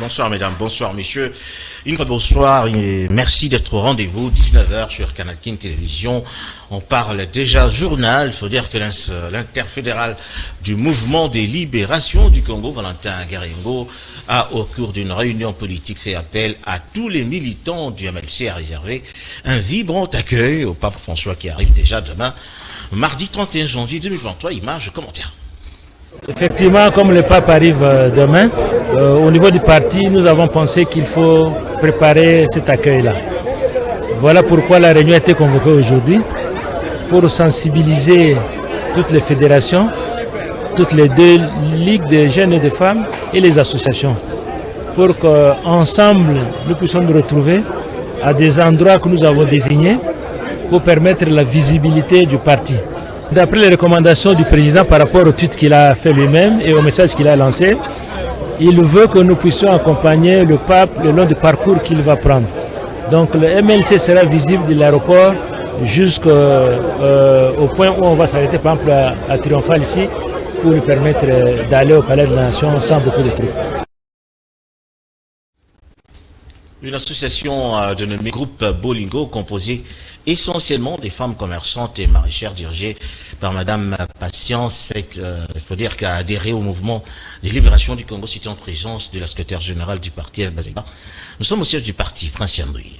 Bonsoir mesdames, bonsoir messieurs. Une fois bonsoir et merci d'être au rendez-vous, 19h sur Canal King Télévision. On parle déjà journal, il faut dire que l'interfédéral du mouvement des libérations du Congo, Valentin Garengo, a au cours d'une réunion politique fait appel à tous les militants du MLC à réserver un vibrant accueil au pape François qui arrive déjà demain, mardi 31 janvier 2023, images, commentaires. Effectivement, comme le pape arrive demain, au niveau du parti, nous avons pensé qu'il faut préparer cet accueil-là. Voilà pourquoi la réunion a été convoquée aujourd'hui, pour sensibiliser toutes les fédérations, toutes les deux ligues de jeunes et de femmes et les associations, pour qu'ensemble nous puissions nous retrouver à des endroits que nous avons désignés pour permettre la visibilité du parti. D'après les recommandations du président par rapport au tweet qu'il a fait lui-même et au message qu'il a lancé, il veut que nous puissions accompagner le pape le long du parcours qu'il va prendre. Donc le MLC sera visible de l'aéroport jusqu'au point où on va s'arrêter par exemple à Triomphal ici pour lui permettre d'aller au Palais de la Nation sans beaucoup de troupes. Une association dénommée Groupe Bolingo composée essentiellement des femmes commerçantes et maraîchères dirigées par Madame Patience, il faut dire qu'elle a adhéré au mouvement de libération du Congo, situé en présence de la secrétaire générale du parti, F. Bazaiba. Nous sommes au siège du parti, Prince Yandouy.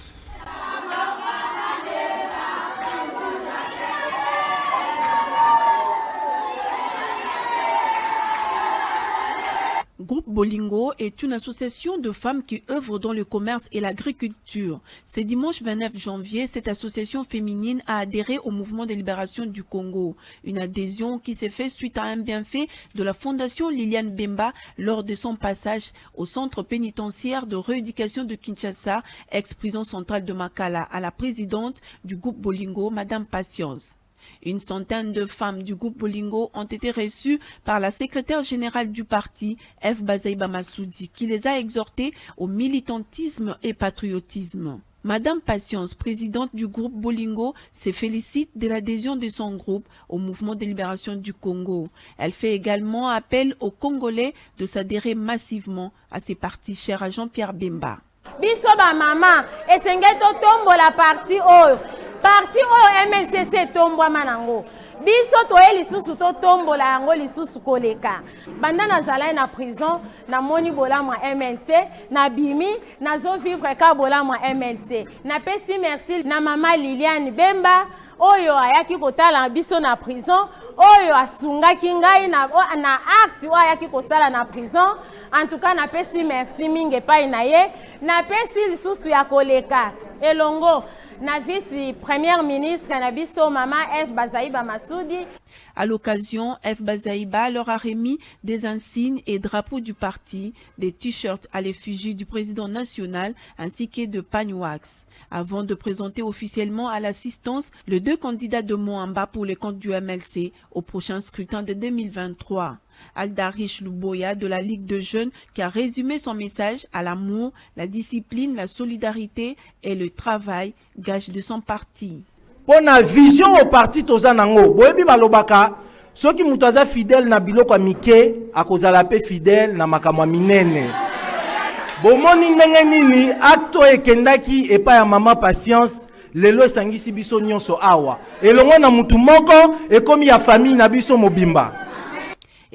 Groupe Bolingo est une association de femmes qui œuvrent dans le commerce et l'agriculture. Ce dimanche 29 janvier, cette association féminine a adhéré au mouvement de libération du Congo. Une adhésion qui s'est faite suite à un bienfait de la Fondation Liliane Bemba lors de son passage au centre pénitentiaire de rééducation de Kinshasa, ex-prison centrale de Makala, à la présidente du groupe Bolingo, Madame Patience. Une centaine de femmes du groupe Bolingo ont été reçues par la secrétaire générale du parti, F. Bazaiba Massoudi, qui les a exhortées au militantisme et patriotisme. Madame Patience, présidente du groupe Bolingo, se félicite de l'adhésion de son groupe au mouvement de libération du Congo. Elle fait également appel aux Congolais de s'adhérer massivement à ces partis chers à Jean-Pierre Bemba. Biso ba mama, esengeto tombo la parti oyo. Parti oyo MLCC tombwa manango. Biso toye lisusu to tombo la yango lisusu koleka. Banda nazala na prison, na moni bola mwa MLC, na bimi, nazo vivre ka bola mwa MLC. Na pesi merci na mama Liliane Bemba, oyo ayaki kotala biso na prison, oyo asungaki ngai na acte oyo ayaki kosala na prison. En tout cas na pesi merci mingi epai na ye, na pesi lisusu ya koleka. Elongo na vice-première ministre Kanabiso Mama F. Bazaiba Massoudi. À l'occasion, F. Bazaiba leur a remis des insignes et drapeaux du parti, des t-shirts à l'effigie du président national ainsi que de pagnoax. Avant de présenter officiellement à l'assistance les deux candidats de Moamba pour les comptes du MLC au prochain scrutin de 2023. Aldarish Luboya de la Ligue de Jeunes qui a résumé son message à l'amour, la discipline, la solidarité et le travail, gage de son parti. Pour la vision au parti Tozanango, boyebi balobaka, ceux qui mutaza fidèle na biloko mike, akozala pe fidèle na makamwa minene. Bomoni ndenge nini acto ekendaki epa ya mama Patience, lelo esangisi biso nyonso awa. Elongo na mutu moko ekomi ya famille na biso mobimba.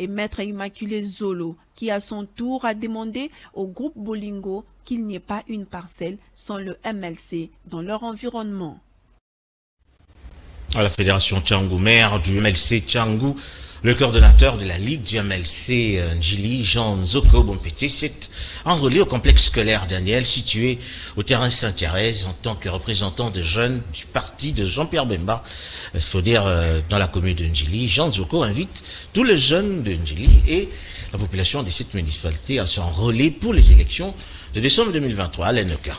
Et Maître Immaculé Zolo, qui à son tour a demandé au groupe Bolingo qu'il n'y ait pas une parcelle sans le MLC dans leur environnement. À la fédération Tchangou, maire du MLC Tchangou, le coordonnateur de la Ligue du MLC Njili, Jean Nzoko Bompeti, s'est enrôlé au complexe scolaire Daniel, situé au terrain Saint-Thérèse, en tant que représentant des jeunes du parti de Jean-Pierre Bemba. Il faut dire, dans la commune de Njili, Jean Nzoko invite tous les jeunes de Njili et la population de cette municipalité à s'enrôler pour les élections de décembre 2023 à l'ENOCA.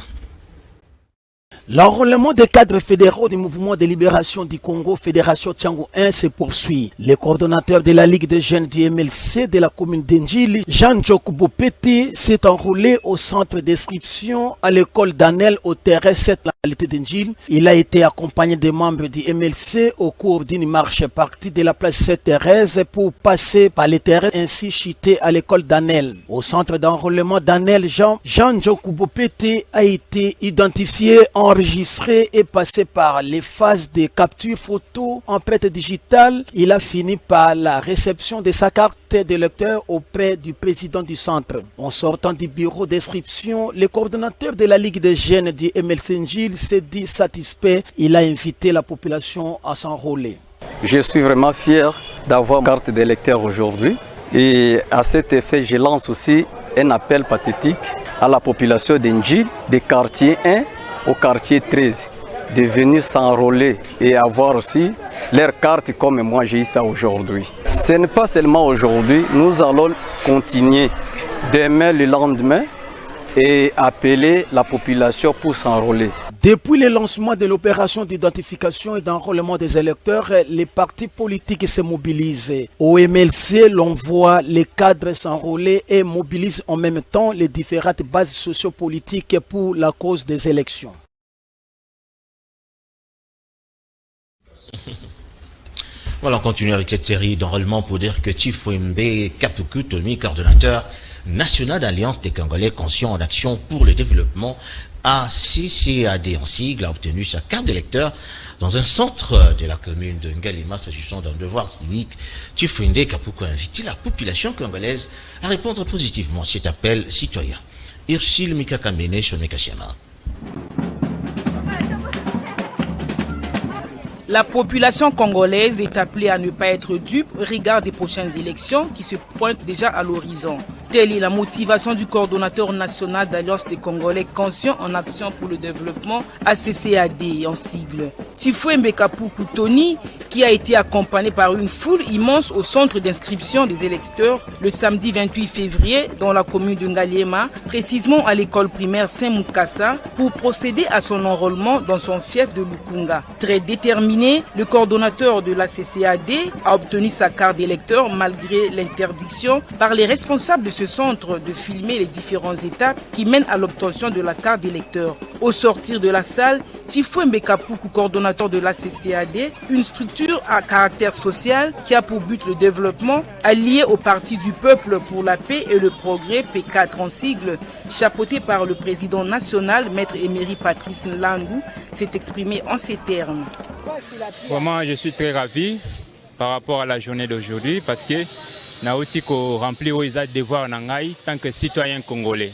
L'enrôlement des cadres fédéraux du mouvement de libération du Congo, Fédération Tchango 1, se poursuit. Le coordonnateur de la Ligue des jeunes du MLC de la commune d'Endjili, Jean-Jacques Bopeti, s'est enrôlé au centre d'inscription à l'école d'Anel au terrain 7 la localité d'Endjili. Il a été accompagné des membres du MLC au cours d'une marche partie de la place Sainte-Thérèse pour passer par les terrains ainsi cités à l'école d'Anel. Au centre d'enrôlement d'Anel, Jean-Jacques Bopeti a été identifié, enregistré et passé par les phases de capture photo, empreinte digitale. Il a fini par la réception de sa carte de lecteur auprès du président du centre. En sortant du bureau d'inscription, le coordonnateur de la Ligue des jeunes du MLC Ndjili s'est dit satisfait. Il a invité la population à s'enrôler. Je suis vraiment fier d'avoir une carte de lecteur aujourd'hui et à cet effet, je lance aussi un appel pathétique à la population d'Ndjili, des quartiers 1 au quartier 13, de venir s'enrôler et avoir aussi leur carte comme moi j'ai eu ça aujourd'hui. Ce n'est pas seulement aujourd'hui, nous allons continuer demain, le lendemain et appeler la population pour s'enrôler. Depuis le lancement de l'opération d'identification et d'enrôlement des électeurs, les partis politiques se mobilisent. Au MLC, l'on voit les cadres s'enrôler et mobilisent en même temps les différentes bases sociopolitiques pour la cause des élections. Voilà, on continue avec cette série d'enrôlement pour dire que Tshifuembe Kapuku Tony, coordonnateur national d'Alliance des Congolais conscients en action pour le développement ACCAD en sigle, a obtenu sa carte d'électeur dans un centre de la commune de Ngalema. S'agissant d'un devoir civique, Tshifuembe Kapuku a invité la population congolaise à répondre positivement à cet appel citoyen. Ursil Mikakamene Shomekashima. La population congolaise est appelée à ne pas être dupe au regard des prochaines élections qui se pointent déjà à l'horizon. Telle est la motivation du coordonnateur national d'Alliance des Congolais conscients en action pour le développement ACCAD en sigle. Tshifuembe Kapuku Tony, qui a été accompagné par une foule immense au centre d'inscription des électeurs le samedi 28 février dans la commune de Ngaliema, précisément à l'école primaire Saint-Moukassa, pour procéder à son enrôlement dans son fief de Lukunga. Très déterminé, le coordonnateur de la CCAD a obtenu sa carte d'électeur malgré l'interdiction par les responsables de ce centre de filmer les différentes étapes qui mènent à l'obtention de la carte d'électeur. Au sortir de la salle, Tshifuembe Kapuku, coordonnateur de la CCAD, une structure à caractère social qui a pour but le développement, allié au Parti du Peuple pour la Paix et le Progrès, P4 en sigle, chapeauté par le président national, Maître Emery Patrice Nlangu, s'est exprimé en ces termes. Vraiment, je suis très ravi par rapport à la journée d'aujourd'hui parce que Naouti ko rempli o isa devoir nangai tant que citoyen congolais.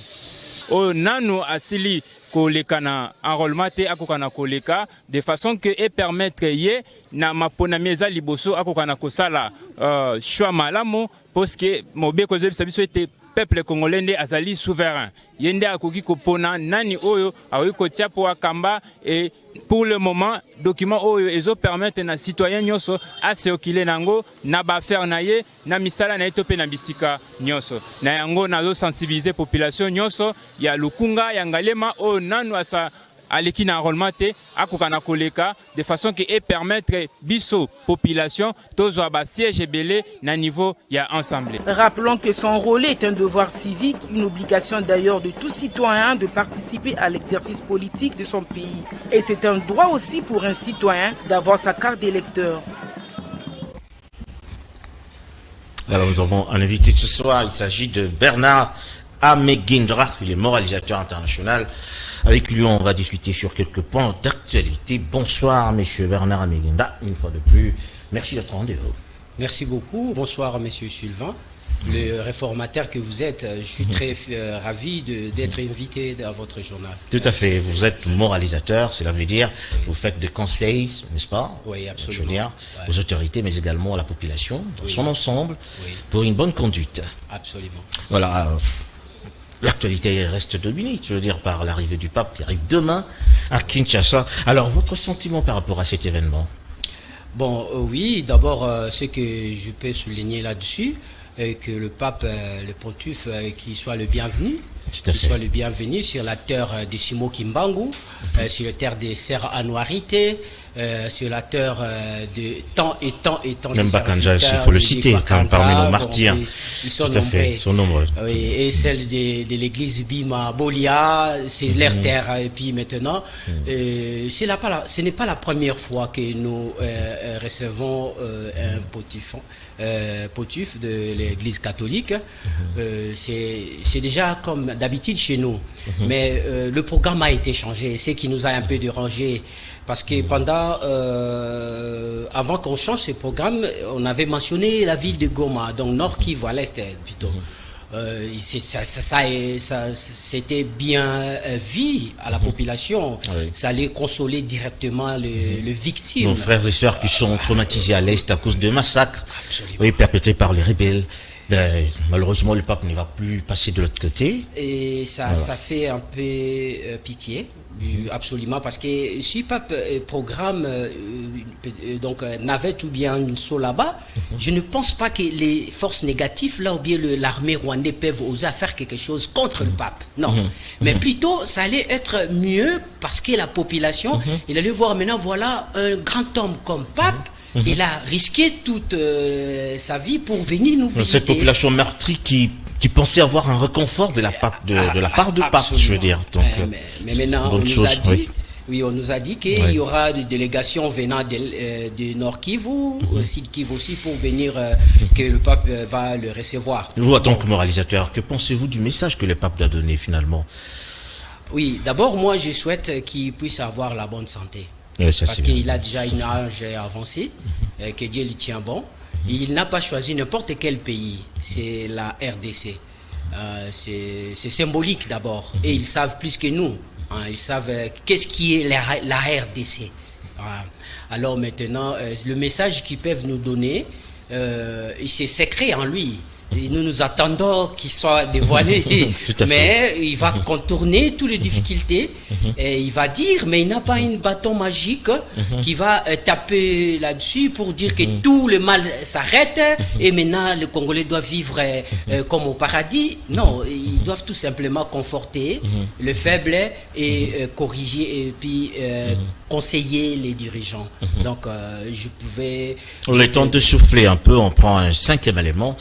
O nanu asili ko lekana enrôlement te akokana koleka de façon que et permettre ye na mapona meza liboso akokana kosala choix malamu parce que mobe ko zebiso était peuple congolais nde azali souverain. Yende akoki kopona nani oyo awiko tia po akamba et pour le moment document oyo ezo permettre na citoyen nyoso ase okile nango na ba faire na ye na misala na etope na bisika nyoso na yango nazo sensibiliser population nyoso ya Lukunga ya Ngalema o nanu asa aleki na enrôlement te akokana koleka de façon que et permettre biso population tozo ba siège belé na niveau ya ensemble. Rappelons que s'enrôler est un devoir civique, une obligation d'ailleurs de tout citoyen de participer à l'exercice politique de son pays. Et c'est un droit aussi pour un citoyen d'avoir sa carte d'électeur. Alors nous avons un invité ce soir, il s'agit de Bernard Amegindra, il est moralisateur international. Avec lui, on va discuter sur quelques points d'actualité. Bonsoir, monsieur Bernard Amegindra, une fois de plus. Merci d'être au rendez-vous. Merci beaucoup. Bonsoir, monsieur Sylvain, le réformateur que vous êtes. Je suis très ravi d'être invité dans votre journal. Tout à fait. Vous êtes moralisateur, cela veut dire vous faites des conseils, n'est-ce pas? Oui, absolument. Je veux dire, aux autorités, mais également à la population, dans son ensemble, pour une bonne conduite. Absolument. Voilà. L'actualité reste dominée, je veux dire, par l'arrivée du pape qui arrive demain à Kinshasa. Alors, votre sentiment par rapport à cet événement? Bon, oui, d'abord, ce que je peux souligner là-dessus, que le pape, le pontife, qui soit le bienvenu, soit le bienvenu sur la terre de Simo Kimbangu, sur la terre des Serres Anouarité, sur la terre de tant et tant et tant de serviteurs. Il faut le citer parmi nos martyrs. Ils sont nombreux. Ils sont nombreux. Oui, et celle de l'église Bima Bolia, c'est leur terre. Et puis maintenant, ce n'est pas la première fois que nous recevons un pontife de l'église catholique. C'est déjà comme d'habitude chez nous. Mais le programme a été changé. Ce qui nous a un peu dérangé. Parce que avant qu'on change ce programme, on avait mentionné la ville de Goma, donc Nord Kivu à l'est plutôt. C'était bien vu à la population. Ça allait consoler directement le victime. Nos frères et sœurs qui sont traumatisés à l'est à cause de massacres perpétrés par les rebelles. Malheureusement, le pape ne va plus passer de l'autre côté. Et ça fait un peu pitié. Absolument, parce que si le pape programme navette ou bien une saut là-bas, je ne pense pas que les forces négatives là ou bien l'armée rwandaise peuvent oser faire quelque chose contre le pape. Non, mais plutôt ça allait être mieux parce que la population, il allait voir maintenant voilà un grand homme comme pape. Il a risqué toute sa vie pour venir nous visiter. Cette population meurtrie qui pensait avoir un réconfort de la part de pape, je veux dire. Donc, mais maintenant, on nous a dit qu'il y aura des délégations venant du Nord Kivu, Sud Kivu aussi, pour venir, que le pape va le recevoir. Vous, en tant que moralisateur, que pensez-vous du message que le pape a donné finalement? Oui, d'abord, moi, je souhaite qu'il puisse avoir la bonne santé. Parce qu'il a déjà un âge avancé, que Dieu lui tient bon. Il n'a pas choisi n'importe quel pays, c'est la RDC. C'est symbolique d'abord. Et ils savent plus que nous. Ils savent qu'est-ce qui est la RDC. Alors maintenant, le message qu'ils peuvent nous donner, c'est secret en lui. Et nous attendons qu'il soit dévoilé, mais il va contourner toutes les difficultés et il va dire, mais il n'a pas un bâton magique qui va taper là-dessus pour dire que tout le mal s'arrête et maintenant le Congolais doit vivre comme au paradis. Non, ils doivent tout simplement conforter le faible et corriger et puis conseiller les dirigeants. Donc je pouvais... On est temps de souffler un peu, on prend un 5e élément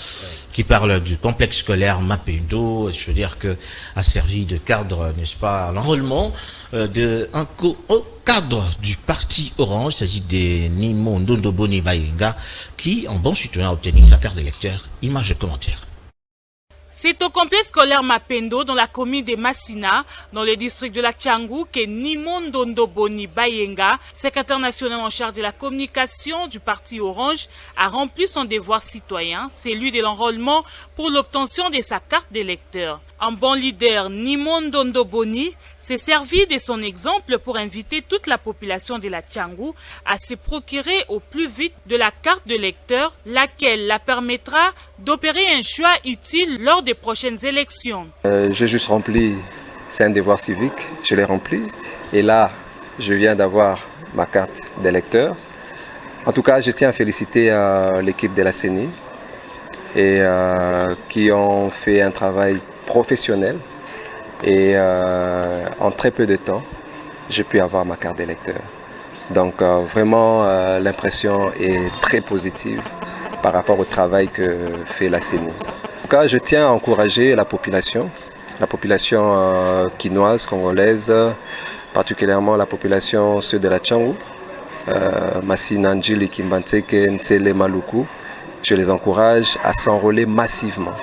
qui parle du complexe scolaire Mapendo. Je veux dire que a servi de cadre, n'est-ce pas, à l'enrôlement au cadre du parti Orange. Il s'agit de Nimon Ndondoboni Bayenga qui, en bon citoyen, a obtenu sa carte d'électeur. Image et commentaire. C'est au complexe scolaire Mapendo, dans la commune de Massina, dans le district de la Tchangou, que Nimon Ndondoboni Bayenga, secrétaire national en charge de la communication du parti Orange, a rempli son devoir citoyen, celui de l'enrôlement pour l'obtention de sa carte d'électeur. Un bon leader, Nimon Ndondoboni, s'est servi de son exemple pour inviter toute la population de la Tchangou à se procurer au plus vite de la carte de lecteur, laquelle la permettra d'opérer un choix utile lors des prochaines élections. J'ai juste rempli, c'est un devoir civique, je l'ai rempli. Et là, je viens d'avoir ma carte d'électeur. En tout cas, je tiens à féliciter l'équipe de la CENI et qui ont fait un travail professionnel et en très peu de temps, j'ai pu avoir ma carte d'électeur. Donc vraiment, l'impression est très positive par rapport au travail que fait la CENI. En tout cas, je tiens à encourager la population quinoise, congolaise, particulièrement la population ceux de la Tchangou, Massina, Njili, Kimbantseke, Ntsele, Maluku. Je les encourage à s'enrôler massivement.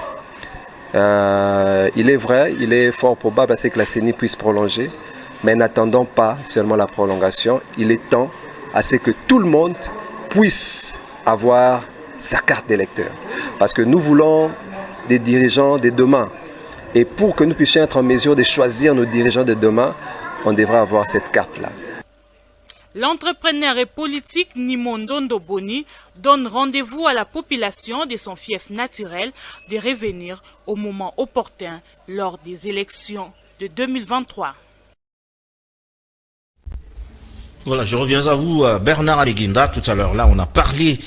Il est vrai, il est fort probable que la CENI puisse prolonger, mais n'attendons pas seulement la prolongation. Il est temps à ce que tout le monde puisse avoir sa carte d'électeur. Parce que nous voulons des dirigeants de demain. Et pour que nous puissions être en mesure de choisir nos dirigeants de demain, on devra avoir cette carte-là. L'entrepreneur et politique Nimon Ndondoboni donne rendez-vous à la population de son fief naturel de revenir au moment opportun lors des élections de 2023. Voilà, je reviens à vous, Bernard Aleguinda. Tout à l'heure, là, on a parlé,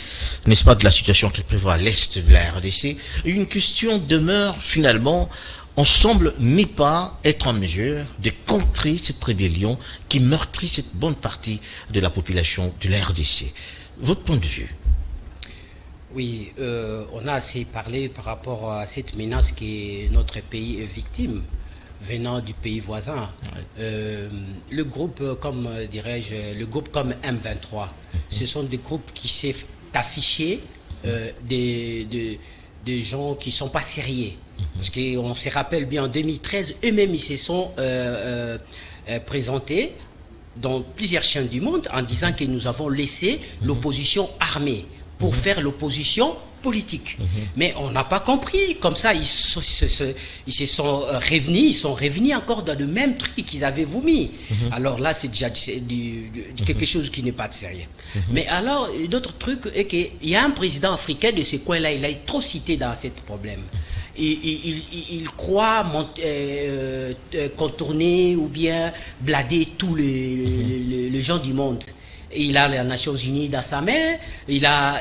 n'est-ce pas, de la situation qui prévaut à l'est de la RDC. Une question demeure, finalement, on semble n'est pas être en mesure de contrer cette rébellion qui meurtrit cette bonne partie de la population de la RDC. Votre point de vue? Oui, on a assez parlé par rapport à cette menace que notre pays est victime, venant du pays voisin. Le groupe, comme dirais-je, le groupe comme M23, ce sont des groupes qui s'est affiché des gens qui ne sont pas sérieux. Parce qu'on se rappelle bien, en 2013, eux-mêmes, ils se sont présentés dans plusieurs chaînes du monde en disant que nous avons laissé l'opposition armée pour faire l'opposition politique. Mais on n'a pas compris. Comme ça, ils se sont revenus, ils sont revenus encore dans le même truc qu'ils avaient vomi. Alors là, c'est déjà quelque chose qui n'est pas de sérieux. Mais alors, d'autres trucs est qu'il y a un président africain de ce coin-là, il a trop cité dans ce problème. Il croit contourner ou bien blader tous les gens du monde. Il a les Nations Unies dans sa main, il a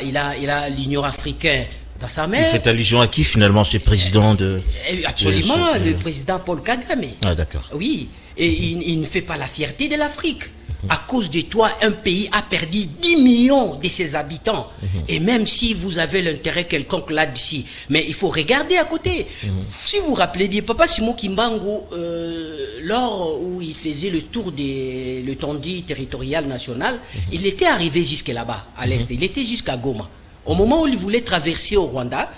l'Union africaine dans sa main. Il fait allusion à qui finalement, ce président de... Absolument, le président Paul Kagame. Ah d'accord. Oui, et il ne fait pas la fierté de l'Afrique. À cause de toi, un pays a perdu 10 millions de ses habitants. Et même si vous avez l'intérêt quelconque là-dessus, mais il faut regarder à côté. Si vous vous rappelez bien, Papa Simon Kimbangu, lors où il faisait le tour de l'étendue territoriale nationale, il était arrivé jusque là-bas, à l'est. Il était jusqu'à Goma. Au moment où il voulait traverser au Rwanda,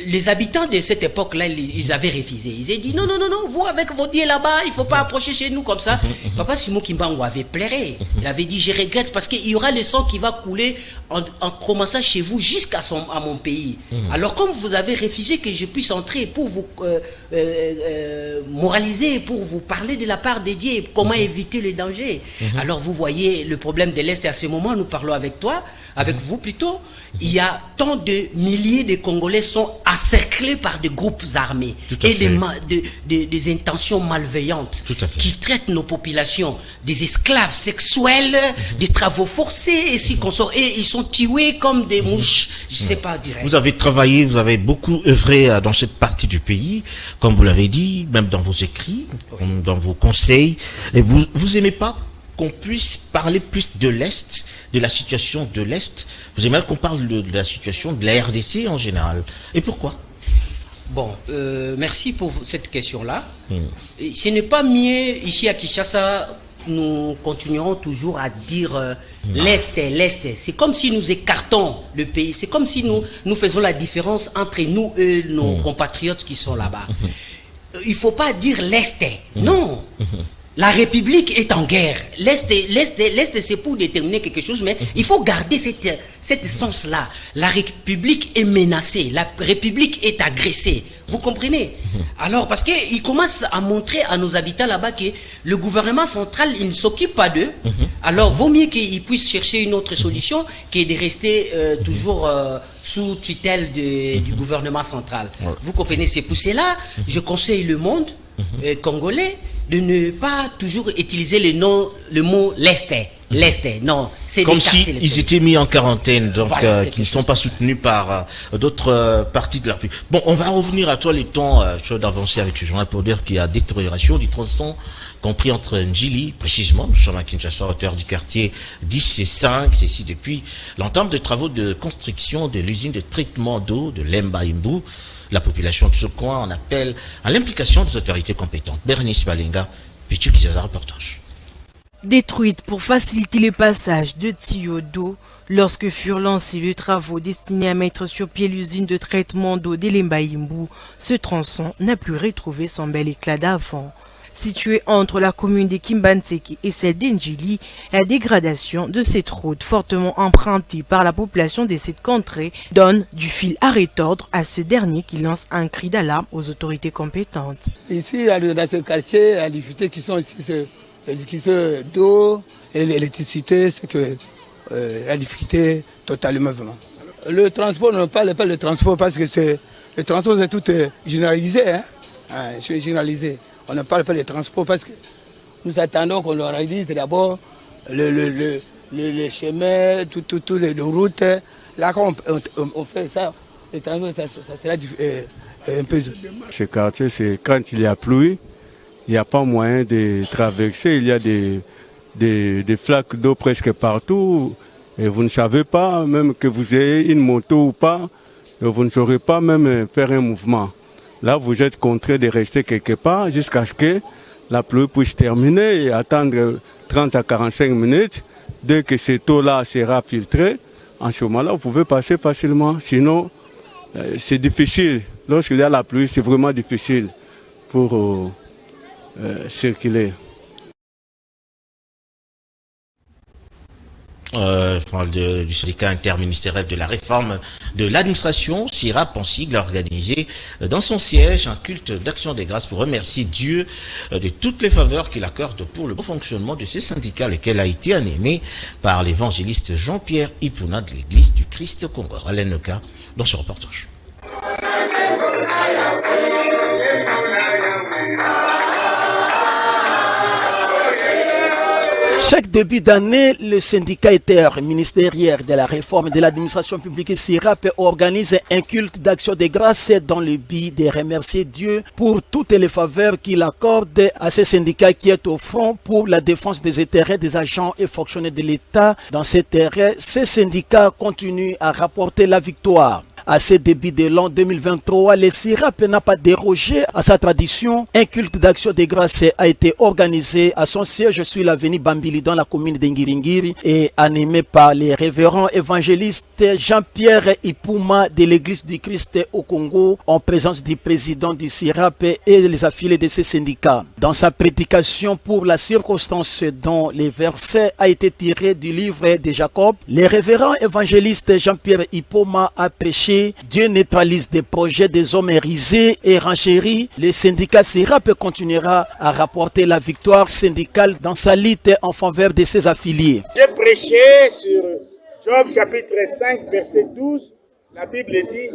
les habitants de cette époque-là, ils avaient refusé. Ils avaient dit non, vous avec vos dieux là-bas, il ne faut pas approcher chez nous comme ça. Papa Simon Kimbangu avait pleuré. Il avait dit je regrette parce qu'il y aura le sang qui va couler en commençant chez vous jusqu'à mon pays. Alors comme vous avez refusé que je puisse entrer pour vous moraliser, pour vous parler de la part des dieux, comment éviter les dangers. Alors vous voyez le problème de l'Est. Et à ce moment, nous parlons avec toi, avec vous plutôt, il y a tant de milliers de Congolais sont encerclés par des groupes armés et des intentions malveillantes qui traitent nos populations des esclaves sexuels, des travaux forcés et si consort. Et ils sont tués comme des mouches, je ne sais pas dire. Vous avez travaillé, vous avez beaucoup œuvré dans cette partie du pays, comme vous l'avez dit, même dans vos écrits, dans vos conseils. Et vous n'aimez pas qu'on puisse parler plus de l'Est, de la situation de l'Est? Vous aimeriez qu'on parle de la situation de la RDC en général. Et pourquoi? Bon, merci pour cette question-là. Ce n'est pas mieux, ici à Kinshasa, nous continuerons toujours à dire l'Est. C'est comme si nous écartons le pays. C'est comme si nous faisons la différence entre nous et nos compatriotes qui sont là-bas. Il ne faut pas dire l'Est. Non. La République est en guerre. L'Est, c'est pour déterminer quelque chose, mais il faut garder cette essence-là. La République est menacée. La République est agressée. Vous comprenez? Alors, parce qu'il commence à montrer à nos habitants là-bas que le gouvernement central, il ne s'occupe pas d'eux. Alors, vaut mieux qu'ils puissent chercher une autre solution que de rester toujours sous tutelle du gouvernement central. Vous comprenez? C'est pour cela, je conseille le monde congolais de ne pas toujours utiliser le mot l'Est. Non, c'est comme s'ils étaient mis en quarantaine, donc voilà, qui ne sont pas soutenus par d'autres parties de la République. Bon, on va revenir à toi, les temps chaud d'avancer avec ce journal pour dire qu'il y a détérioration du tronçon, compris entre Njili, précisément, nous sommes à Kinshasa, hauteur du quartier 10 et 5, ceci depuis l'entame des travaux de construction de l'usine de traitement d'eau de Lemba Imbu. La population de ce coin en appelle à l'implication des autorités compétentes. Bernice Balenga, Pichu Kizaza, reportage. Détruite pour faciliter le passage de tuyaux d'eau, lorsque furent lancés les travaux destinés à mettre sur pied l'usine de traitement d'eau de Lemba Imbu, ce tronçon n'a plus retrouvé son bel éclat d'avant. Située entre la commune de Kimbanseke et celle d'Njili, la dégradation de cette route fortement empruntée par la population de cette contrée donne du fil à retordre à ce dernier qui lance un cri d'alarme aux autorités compétentes. Ici, dans ce quartier, les difficultés qui sont ici, c'est l'électricité d'eau et l'électricité, c'est que la difficulté totalement vraiment. Le transport, on ne parle pas de transport parce que le transport c'est tout généralisé. C'est généralisé. On ne parle pas de transport parce nous attendons qu'on leur réalise d'abord le chemin, toutes les routes. Là, quand on fait ça, ça sera un peu... Ce quartier, c'est quand il y a pluie, il n'y a pas moyen de traverser. Il y a des flaques d'eau presque partout. Et vous ne savez pas, même que vous ayez une moto ou pas, vous ne saurez pas même faire un mouvement. Là, vous êtes contraint de rester quelque part jusqu'à ce que la pluie puisse terminer et attendre 30 à 45 minutes. Dès que cette eau-là sera filtrée, en ce moment-là, vous pouvez passer facilement. Sinon, c'est difficile. Lorsqu'il y a la pluie, c'est vraiment difficile pour circuler. Je parle du syndicat interministériel de la réforme de l'administration. SIRAP en sigle a organisé dans son siège un culte d'action des grâces pour remercier Dieu de toutes les faveurs qu'il accorde pour le bon fonctionnement de ce syndicat, lequel a été animé par l'évangéliste Jean-Pierre Ipuna de l'église du Christ au Congo. Alain Noka dans ce reportage. Chaque début d'année, le syndicat interministériel de la réforme de l'administration publique SIRAP organise un culte d'action de grâce dans le but de remercier Dieu pour toutes les faveurs qu'il accorde à ce syndicat qui est au front pour la défense des intérêts des agents et fonctionnaires de l'État. Dans ces terrains, ce syndicat continue à rapporter la victoire. À ce début de l'an 2023, le SIRAP n'a pas dérogé à sa tradition. Un culte d'action de grâce a été organisé à son siège sur l'avenue Bambili dans la commune d'Ngiringiri et animé par les révérends évangélistes Jean-Pierre Ipuma de l'église du Christ au Congo en présence du président du SIRAP et les affiliés de ce syndicat. Dans sa prédication pour la circonstance dont les versets a été tiré du livre de Jacob, le révérend évangéliste Jean-Pierre Ipuma a prêché Dieu neutralise des projets des hommes risés et renchéris. Le syndicat SIRAP continuera à rapporter la victoire syndicale dans sa lutte en faveur de ses affiliés. J'ai prêché sur Job chapitre 5 verset 12. La Bible dit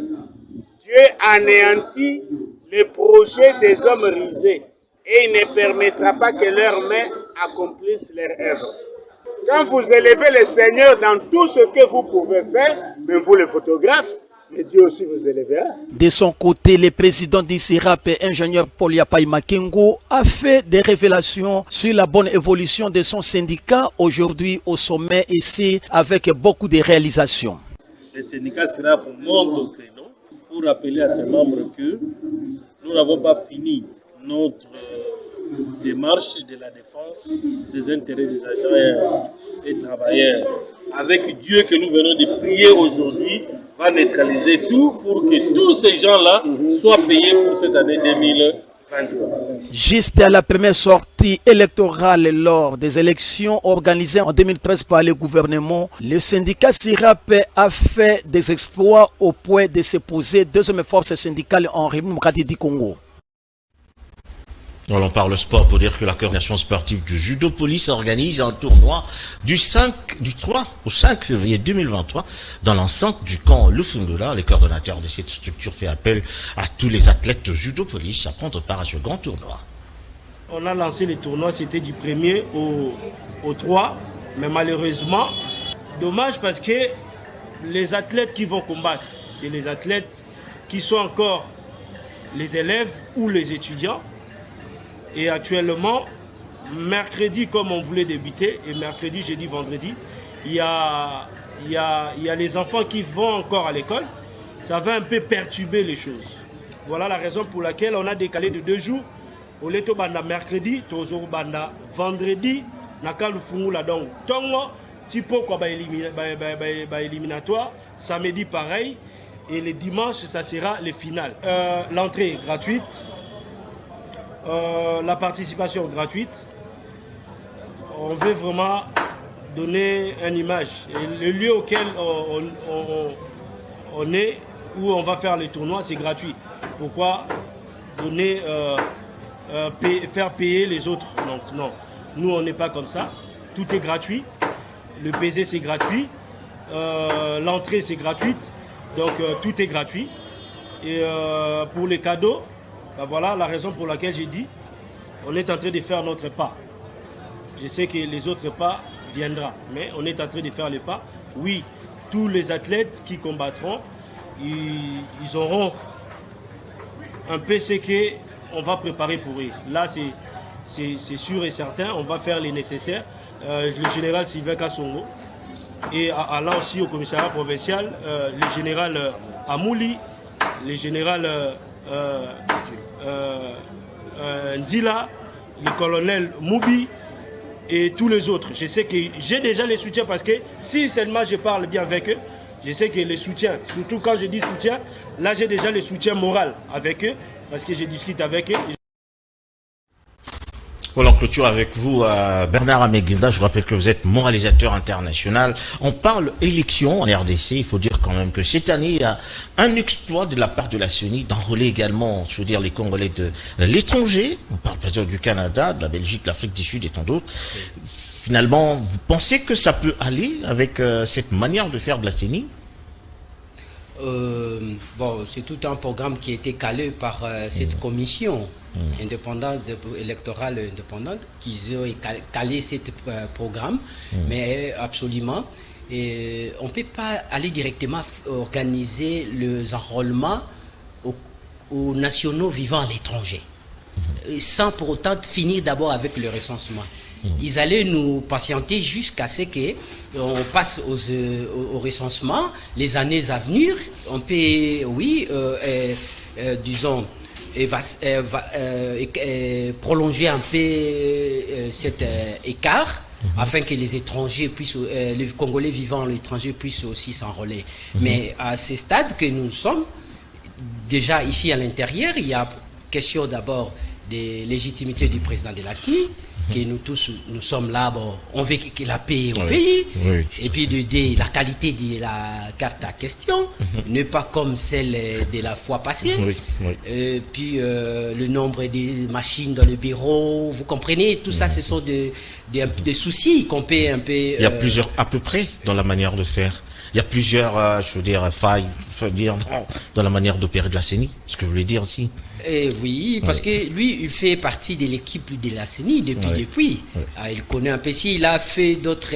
Dieu anéantit les projets des hommes risés et il ne permettra pas que leurs mains accomplissent leur œuvre. Quand vous élevez le Seigneur dans tout ce que vous pouvez faire, même vous les photographes, mais Dieu aussi vous élèvera. De son côté, le président du SIRAP, ingénieur Paul Yapai Makengo, a fait des révélations sur la bonne évolution de son syndicat aujourd'hui au sommet ici avec beaucoup de réalisations. Le syndicat SIRAP monte au créneau pour rappeler à ses membres que nous n'avons pas fini notre démarche de la défense des intérêts des agents et travailleurs. Avec Dieu que nous venons de prier aujourd'hui, va neutraliser tout pour que tous ces gens-là soient payés pour cette année 2023. Juste à la première sortie électorale lors des élections organisées en 2013 par le gouvernement, le syndicat SIRAP a fait des exploits au point de se poser deuxième force syndicale en République démocratique du Congo. On parle sport pour dire que la coordination sportive du Judo Police organise un tournoi du 3 au 5 février 2023 dans l'enceinte du camp Lufungula. Les coordonnateurs de cette structure fait appel à tous les athlètes Judo Police à prendre part à ce grand tournoi. On a lancé le tournoi, c'était du 1er au 3, mais malheureusement, dommage parce que les athlètes qui vont combattre, c'est les athlètes qui sont encore les élèves ou les étudiants. Et actuellement, mercredi, comme on voulait débuter, et mercredi, jeudi, vendredi, il y a les enfants qui vont encore à l'école. Ça va un peu perturber les choses. Voilà la raison pour laquelle on a décalé de 2 jours. Au leto banda mercredi, tozo banda vendredi, nakalu fungula donc tongo, tipo quoi ba éliminatoire, samedi pareil, et le dimanche, ça sera le final. L'entrée est gratuite. La participation gratuite. On veut vraiment donner une image. Et le lieu auquel on est, où on va faire les tournois, c'est gratuit. Pourquoi donner, faire payer les autres? Non, nous on n'est pas comme ça. Tout est gratuit. Le baiser c'est gratuit. L'entrée c'est gratuite. Donc tout est gratuit. Et pour les cadeaux, ben voilà la raison pour laquelle j'ai dit, on est en train de faire notre pas. Je sais que les autres pas viendront, mais on est en train de faire les pas. Oui, tous les athlètes qui combattront, ils auront un peu ce qu'on va préparer pour eux. Là, c'est sûr et certain, on va faire les nécessaires. Le général Sylvain Kassongo, et allant aussi au commissariat provincial, le général Amouli, le général Ndila, le colonel Moubi et tous les autres. Je sais que j'ai déjà les soutiens parce que si seulement je parle bien avec eux, je sais que les soutiens, surtout quand je dis soutien, là j'ai déjà le soutien moral avec eux parce que je discute avec eux. Voilà, on clôture avec vous, Bernard Ameguinda. Je rappelle que vous êtes moralisateur international. On parle élection en RDC. Il faut dire quand même que cette année, il y a un exploit de la part de la CENI d'enrôler également, je veux dire, les Congolais de l'étranger. On parle par exemple du Canada, de la Belgique, l'Afrique du Sud et tant d'autres. Finalement, vous pensez que ça peut aller avec cette manière de faire de la CENI? Bon, c'est tout un programme qui a été calé par cette commission indépendante, électorale indépendante, qui ont calé ce programme, mais absolument, et on ne peut pas aller directement organiser les enrôlements aux nationaux vivant à l'étranger, sans pour autant finir d'abord avec le recensement. Ils allaient nous patienter jusqu'à ce qu'on passe au recensement. Les années à venir, on peut, oui, disons, prolonger un peu cet écart afin que les étrangers puissent, les Congolais vivant à l'étranger puissent aussi s'enrôler. Mais à ce stade que nous sommes, déjà ici à l'intérieur, il y a question d'abord de légitimité du président de la CENI, que nous tous, nous sommes là, bon, on veut que la paix au pays, et puis de la qualité de la carte à question, n'est pas comme celle de la fois passée, et puis le nombre de machines dans le bureau, vous comprenez, tout ça, ce sont des soucis qu'on peut un peu... Il y a plusieurs, à peu près, dans la manière de faire. Il y a plusieurs, je veux dire, failles, je veux dire, dans la manière d'opérer de la CENI, ce que je voulais dire aussi. Oui, parce que lui, il fait partie de l'équipe de la CENI depuis. Il connaît un peu. S'il a fait d'autres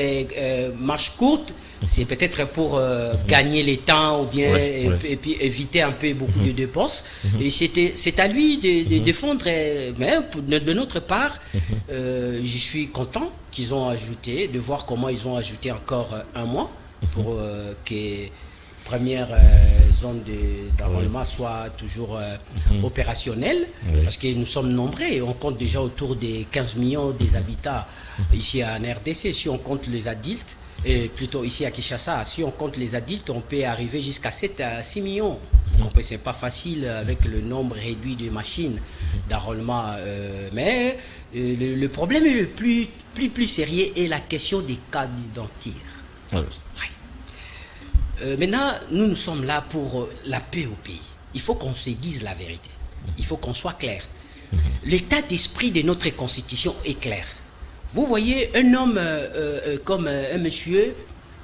marches courtes, c'est peut-être pour gagner le temps ou bien et puis éviter un peu beaucoup de dépenses. Et c'est à lui de défendre. Mais de notre part, je suis content qu'ils ont ajouté, de voir comment ils ont ajouté encore un mois pour que première zone d'enrôlement soit toujours opérationnelle, parce que nous sommes nombreux et on compte déjà autour des 15 millions des habitants ici en RDC. Si on compte les adultes, et plutôt ici à Kinshasa, si on compte les adultes, on peut arriver jusqu'à 7 à 6 millions. Donc c'est pas facile avec le nombre réduit de machines d'enrôlement, mais le problème le plus sérieux est la question des cas d'identité. Maintenant, nous sommes là pour la paix au pays. Il faut qu'on se dise la vérité. Il faut qu'on soit clair. L'état d'esprit de notre constitution est clair. Vous voyez un homme comme un monsieur,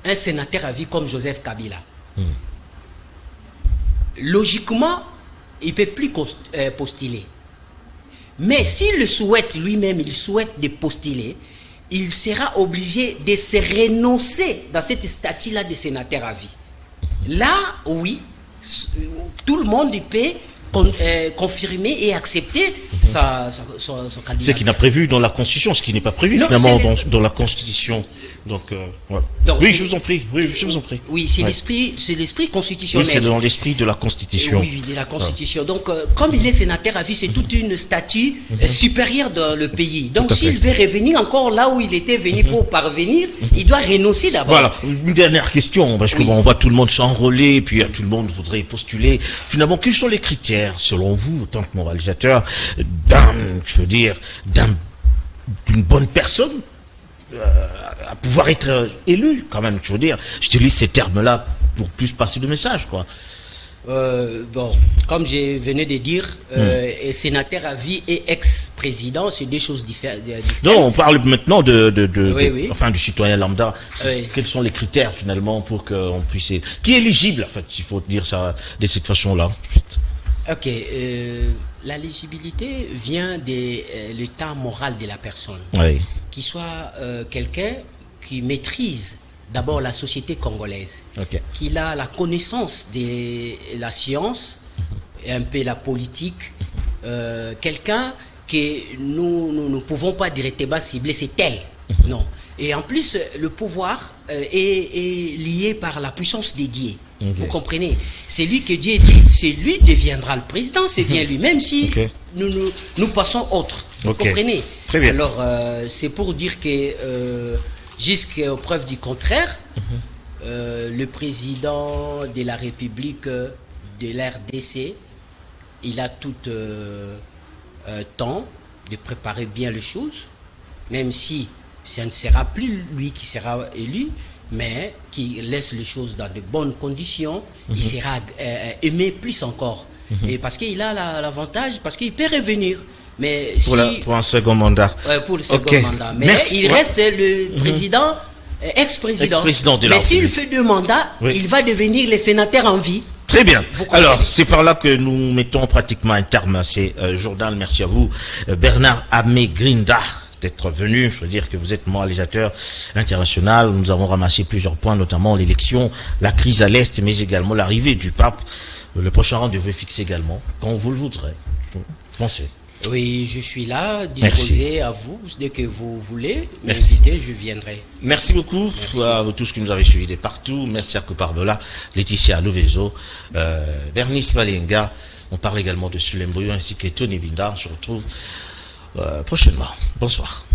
un sénateur à vie comme Joseph Kabila. Logiquement, il ne peut plus postuler. Mais s'il le souhaite lui-même, il souhaite de postuler, il sera obligé de se renoncer dans cette statut-là de sénateur à vie. Là, oui, tout le monde peut confirmer et accepter son candidat. C'est ce qui n'est prévu dans la Constitution, ce qui n'est pas prévu finalement dans la Constitution. Donc, oui, je vous en prie. Oui, je vous en prie. Oui, c'est l'esprit constitutionnel. Oui, c'est dans l'esprit de la Constitution. Oui, de la Constitution. Donc, comme il est sénateur à vie, c'est toute une statut supérieure dans le pays. Donc, s'il veut revenir encore là où il était venu pour parvenir, il doit renoncer d'abord. Voilà, une dernière question, parce que on voit tout le monde s'enrôler, puis tout le monde voudrait postuler. Finalement, quels sont les critères, selon vous, en tant que moralisateur, d'une bonne personne à pouvoir être élu, quand même, je veux dire. J'utilise ces termes-là pour plus passer le message, quoi. Bon, comme je venais de dire, sénateur à vie et ex-président, c'est des choses différentes. Non, on parle maintenant enfin, du citoyen lambda. Quels sont les critères, finalement, pour qu'on puisse... Qui est éligible, en fait, s'il faut dire ça de cette façon-là. Ok, la légibilité vient de l'état moral de la personne. qui soit quelqu'un qui maîtrise d'abord la société congolaise, qu'il a la connaissance de la science, et un peu la politique, quelqu'un que nous ne pouvons pas directement cibler, c'est tel. Non. Et en plus, le pouvoir est lié par la puissance des dieux. Vous comprenez? C'est lui que Dieu dit, c'est lui deviendra le président, c'est bien lui, même si nous passons autre. Vous comprenez? Très bien. Alors, c'est pour dire que jusqu'aux preuves du contraire, le président de la République de l'RDC, il a tout temps de préparer bien les choses, même si ce ne sera plus lui qui sera élu, mais qui laisse les choses dans de bonnes conditions, il sera aimé plus encore. Et parce qu'il a l'avantage, parce qu'il peut revenir. Mais pour un second mandat. Pour le second mandat. Mais il reste le président, ex-président. Mais s'il fait 2 mandats, il va devenir le sénateur en vie. Très bien. Alors, c'est par là que nous mettons pratiquement un terme à ces journal. Merci à vous, Bernard Amé-Grinda, d'être venu. Je veux dire que vous êtes moralisateur international. Nous avons ramassé plusieurs points, notamment l'élection, la crise à l'Est, mais également l'arrivée du pape. Le prochain rendez-vous est fixé également, quand vous le voudrez. Pensez. Oui, je suis là, disposé à vous. Dès que vous voulez m'inviter, je viendrai. Merci beaucoup à vous tous qui nous avez suivis de partout. Merci à Copardola, Laetitia Louvezo, Bernice Valenga. On parle également de Sulembrio ainsi que Tony Binda. On se retrouve prochainement. Bonsoir.